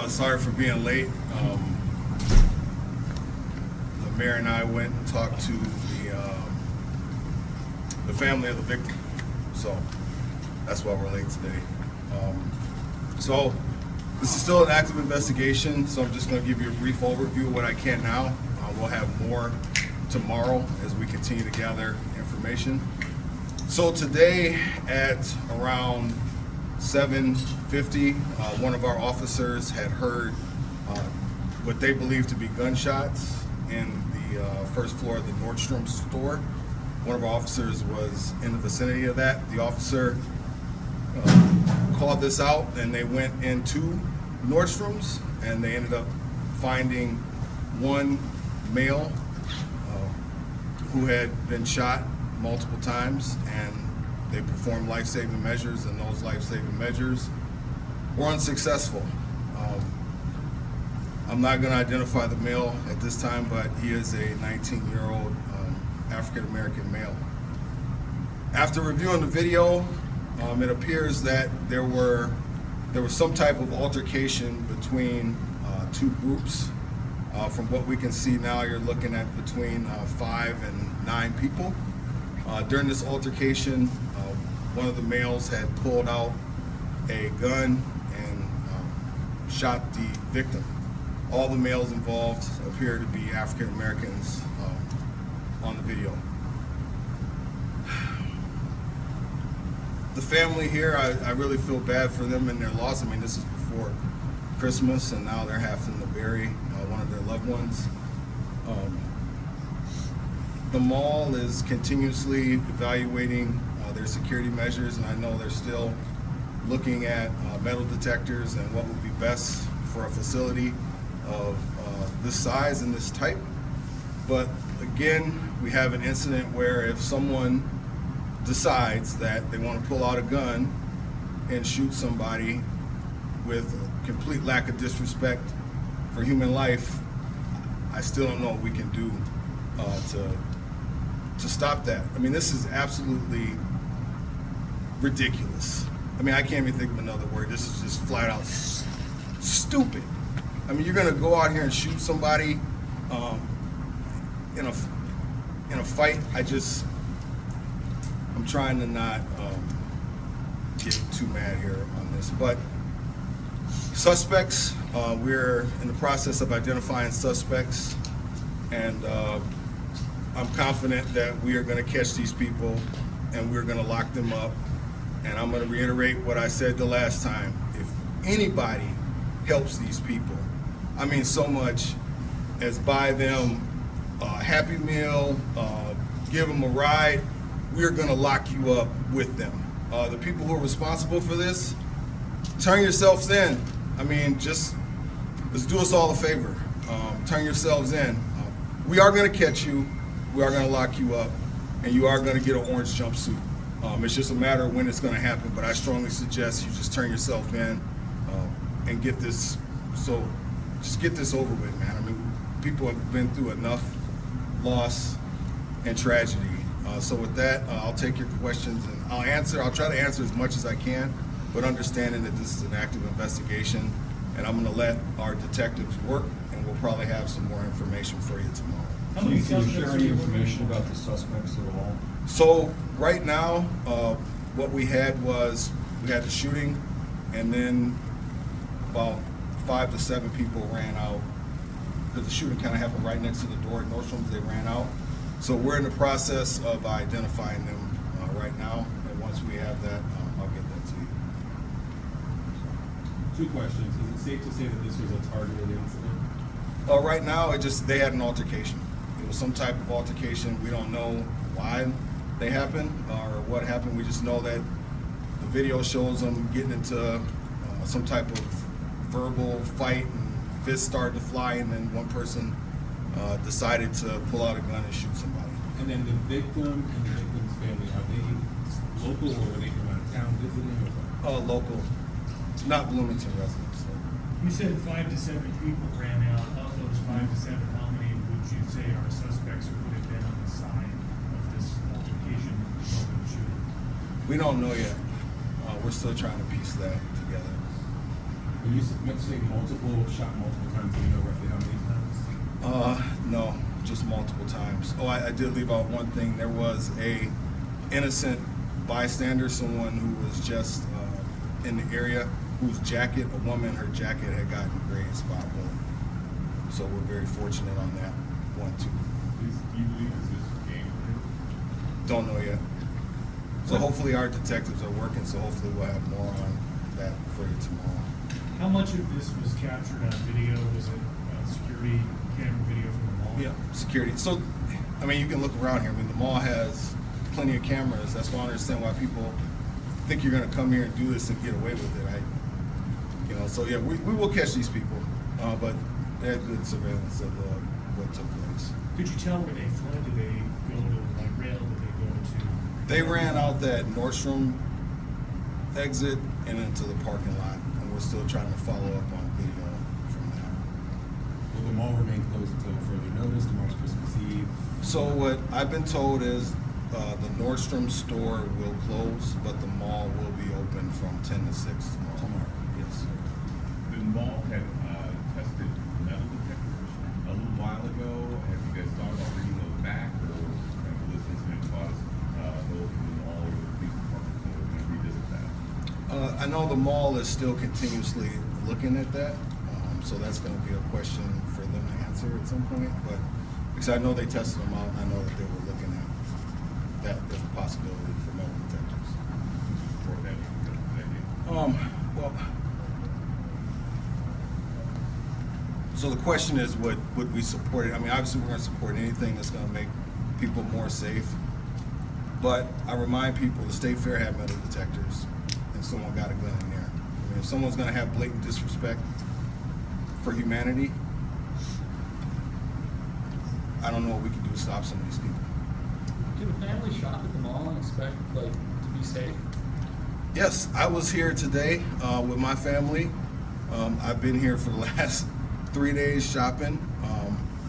sorry for being late. The mayor and I went and talked to the family of the victim, so that's why we're late today. So this is still an active investigation, so I'm just going to give you a brief overview of what I can now. We'll have more tomorrow as we continue to gather information. So today at around 7:50, one of our officers had heard what they believe to be gunshots in the first floor of the Nordstrom store. One of our officers was in the vicinity of that. The officer called this out, and they went into Nordstrom's, and they ended up finding one male who had been shot multiple times, and they performed life-saving measures, and those life-saving measures were unsuccessful. I'm not going to identify the male at this time, but he is a 19-year-old African-American male. After reviewing the video, it appears that there was some type of altercation between two groups. From what we can see now, you're looking at between 5 and 9 people. During this altercation, one of the males had pulled out a gun and shot the victim. All the males involved appear to be African Americans on the video. The family here, I really feel bad for them and their loss. I mean, this is before Christmas, and now they're having to bury one of their loved ones. The mall is continuously evaluating their security measures, and I know they're still looking at metal detectors and what would be best for a facility of this size and this type. But again, we have an incident where if someone decides that they want to pull out a gun and shoot somebody with a complete lack of disrespect for human life, I still don't know what we can do to stop that. I mean, this is absolutely ridiculous. I mean, I can't even think of another word. This is just flat out stupid. I mean, you're gonna go out here and shoot somebody in a fight. I'm trying to not get too mad here on this, but suspects, we're in the process of identifying suspects, and I'm confident that we are going to catch these people and we're going to lock them up. And I'm going to reiterate what I said the last time. If anybody helps these people, I mean so much as buy them a Happy Meal, give them a ride, we're going to lock you up with them. The people who are responsible for this, turn yourselves in. I mean, just let's do us all a favor. Turn yourselves in. We are going to catch you. We are going to lock you up, and you are going to get an orange jumpsuit. It's just a matter of when it's going to happen, but I strongly suggest you just turn yourself in and get this. So just get this over with, man. I mean, people have been through enough loss and tragedy. So with that, I'll take your questions and I'll try to answer as much as I can, but understanding that this is an active investigation, and I'm going to let our detectives work, and we'll probably have some more information for you tomorrow. Can you share any information about the suspects at all? So right now, what we had was we had the shooting, and then about 5 to 7 people ran out. The shooting kind of happened right next to the door at Nordstrom's. They ran out. So we're in the process of identifying them right now, and once we have that, I'll get that to you. 2 questions. Is it safe to say that this was a targeted incident? Right now, they had an altercation. It was some type of altercation. We don't know why they happened or what happened. We just know that the video shows them getting into some type of verbal fight, and fists started to fly, and then one person decided to pull out a gun and shoot somebody. And then the victim and the victim's family, are they local or were they from out of town visiting? Local, not Bloomington residents. So. You said 5 to 7 people ran out. Of those 5 to 7, how many would you say are suspects or would have been on the side of this altercation involving the shooting? We don't know yet. We're still trying to piece that together. When you say multiple, shot multiple times, do you know roughly how many times? No, just multiple times. Oh, I did leave out one thing. There was a innocent bystander, someone who was just in the area, whose jacket, a woman, her jacket had gotten grazed by a bullet. So we're very fortunate on that one too. Do you believe this is gang related? Don't know yet. So hopefully our detectives are working, so hopefully we'll have more on that for you tomorrow. How much of this was captured on video? Was it security camera video from the mall? Yeah, security. So, I mean, you can look around here. I mean, the mall has plenty of cameras. That's why I understand why people think you're going to come here and do this and get away with it. So yeah, we will catch these people, but they had good surveillance of what took place. Could you tell where they fled? Did they go to like rail? Did they go to? They ran out that Nordstrom exit and into the parking lot, and we're still trying to follow up on video from that. Will the mall remain closed until further notice? Tomorrow's Christmas Eve. So what I've been told is the Nordstrom store will close, but the mall will be open from 10 to 6 tomorrow. Yes. The mall had tested metal detectors a little while ago. Have you guys thought about bringing those back, or will this incident cause those in the mall or the police department to revisit that? I know the mall is still continuously looking at that, so that's going to be a question for them to answer at some point. But because I know they tested them out, I know that they were looking at that as a possibility for metal detectors. Support that idea? Well, so the question is, would we support it? I mean, obviously we're going to support anything that's going to make people more safe. But I remind people, the State Fair had metal detectors, and someone got a gun in there. I mean, if someone's going to have blatant disrespect for humanity, I don't know what we can do to stop some of these people. Can a family shop at the mall and expect to be safe? Yes, I was here today with my family. I've been here for the last 3 days shopping,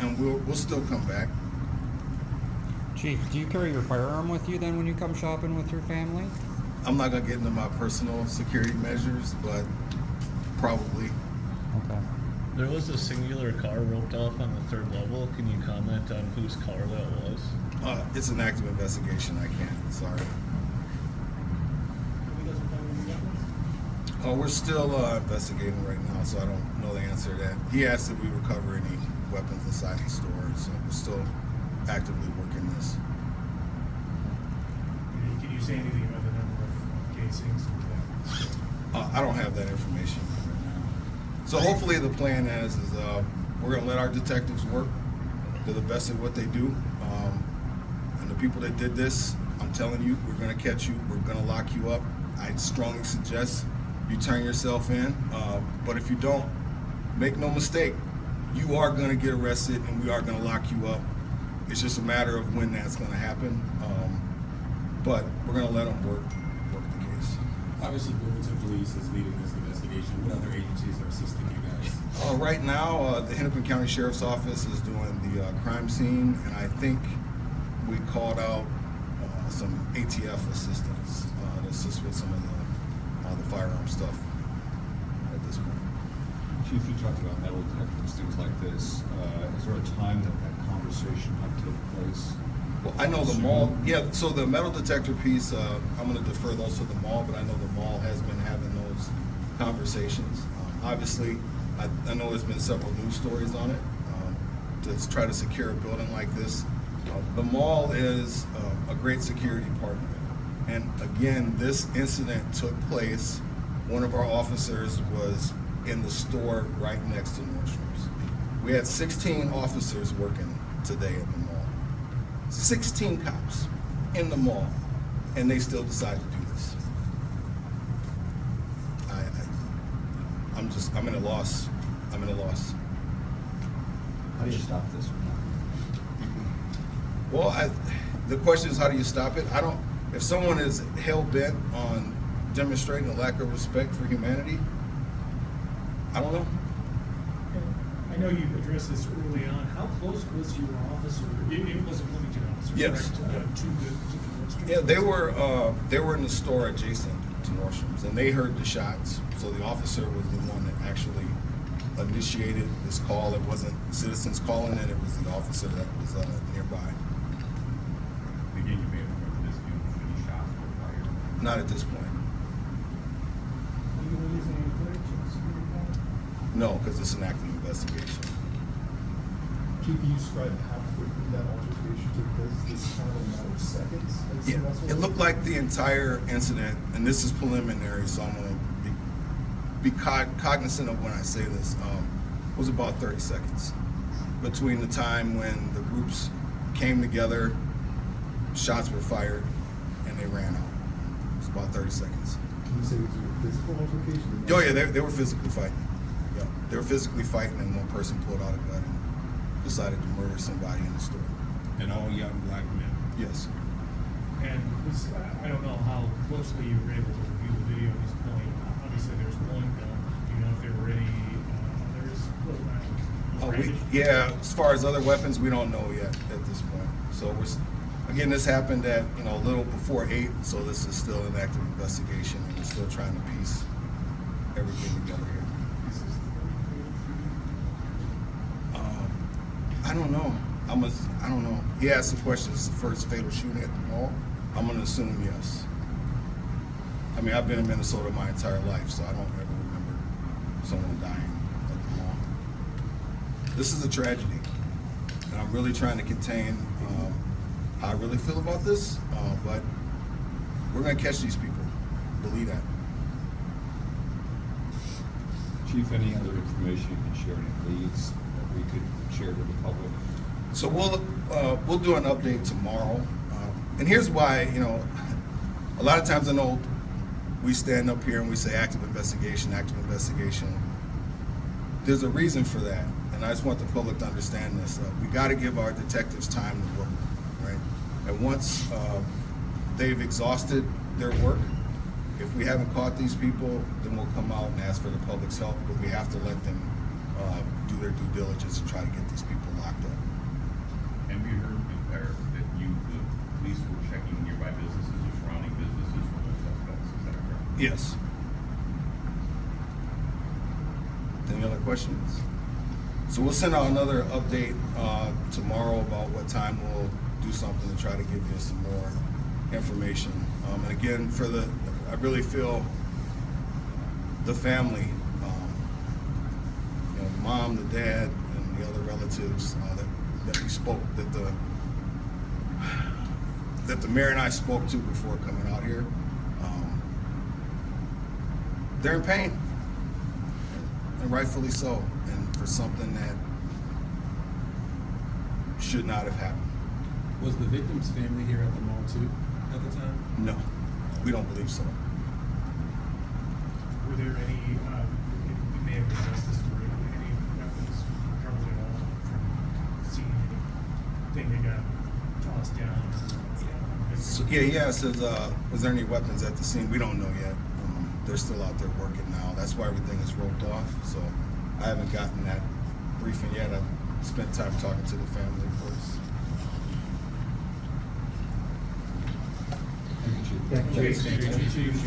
and we'll still come back. Chief, do you carry your firearm with you then when you come shopping with your family? I'm not gonna get into my personal security measures, but probably. Okay. There was a singular car roped off on the 3rd level. Can you comment on whose car that was? It's an active investigation. I can't. Sorry. We're still investigating right now, so I don't know the answer to that. He asked if we recover any weapons inside the store, so we're still actively working this. Can you say anything about the number of casings? I don't have that information right now. So hopefully the plan is we're going to let our detectives work to the best of what they do. And the people that did this, I'm telling you, we're going to catch you. We're going to lock you up. I strongly suggest you turn yourself in. But if you don't, make no mistake, you are going to get arrested and we are going to lock you up. It's just a matter of when that's going to happen. But we're going to let them work the case. Obviously, Bloomington Police is leading this investigation. What other agencies are assisting you guys? Right now, the Hennepin County Sheriff's Office is doing the crime scene, and I think we called out some ATF assistants to assist with some of the firearm stuff at this point. Chief, you talked about metal detectors, things like this. Is there a time that conversation might take place? Well, I know the mall, yeah, so the metal detector piece, I'm going to defer those to the mall, but I know the mall has been having those conversations. Obviously, I know there's been several news stories on it to try to secure a building like this. The mall is a great security partner. And again, this incident took place, one of our officers was in the store right next to Nordstrom's. We had 16 officers working today at the mall. 16 cops in the mall, and they still decide to do this. I'm in a loss. I'm in a loss. How do you stop this? Well, the question is, how do you stop it? If someone is hell-bent on demonstrating a lack of respect for humanity, I don't know. I know you addressed this early on. How close was your officer? It was a Bloomington officer, Yes. correct? To the Nordstrom? Yeah, they were in the store adjacent to Nordstrom's, and they heard the shots. So the officer was the one that actually initiated this call. It wasn't citizens calling it; it was the officer that was nearby. Again, you may have remembered this, any shots were fired. Not at this point. Are you gonna use any footage of the security camera? No, because it's an active investigation. Chief, can you describe how quickly that altercation took place? Is this kind of a matter of seconds? Yeah, it looked like the entire incident, and this is preliminary, so I'm going to be cognizant of when I say this, was about 30 seconds. Between the time when the groups came together, shots were fired, and they ran out. It's about 30 seconds. Can you say it was a physical altercation? Oh yeah, they were physically fighting. Yeah, they were physically fighting, and one person pulled out a gun and decided to murder somebody in the store. And all young black men. Yes. And this, I don't know how closely you were able to review the video at this point. Obviously, there's one gun. Do you know if there were any others? Yeah, as far as other weapons, we don't know yet at this point. So again, this happened at a little before 8, so this is still an active investigation, and we're still trying to piece everything together here. I don't know. I don't know. He asked the question, is this the first fatal shooting at the mall? I'm going to assume yes. I mean, I've been in Minnesota my entire life, so I don't ever remember someone dying at the mall. This is a tragedy, and I'm really trying to contain how I really feel about this, but we're going to catch these people. Believe that. Chief, any other information you can share, any leads that we could share to the public? So we'll do an update tomorrow, and here's why. A lot of times I know we stand up here and we say active investigation, active investigation. There's a reason for that, and I just want the public to understand this. We got to give our detectives time to work, right? And once they've exhausted their work, if we haven't caught these people, then we'll come out and ask for the public's help, but we have to let them do their due diligence and try to get these people locked up. And we heard that the police were checking nearby businesses or surrounding businesses for those suspects. Is that correct? Yes. Any other questions? So we'll send out another update tomorrow about what time we'll do something to try to give you some more information. And again, I really feel the family, the mom, the dad, and the other relatives that we spoke, that the mayor and I spoke to before coming out here. They're in pain, and rightfully so, and for something that should not have happened. Was the victim's family here at the mall too at the time? No, we don't believe so. Were there any, you may have addressed this, were any weapons recovered at all from seeing anything that got tossed down? So, yeah, he asked, was there any weapons at the scene? We don't know yet. They're still out there working now. That's why everything is roped off. So I haven't gotten that briefing yet. I spent time talking to the family first. Thank you, Chief. Thank you. Appreciate it.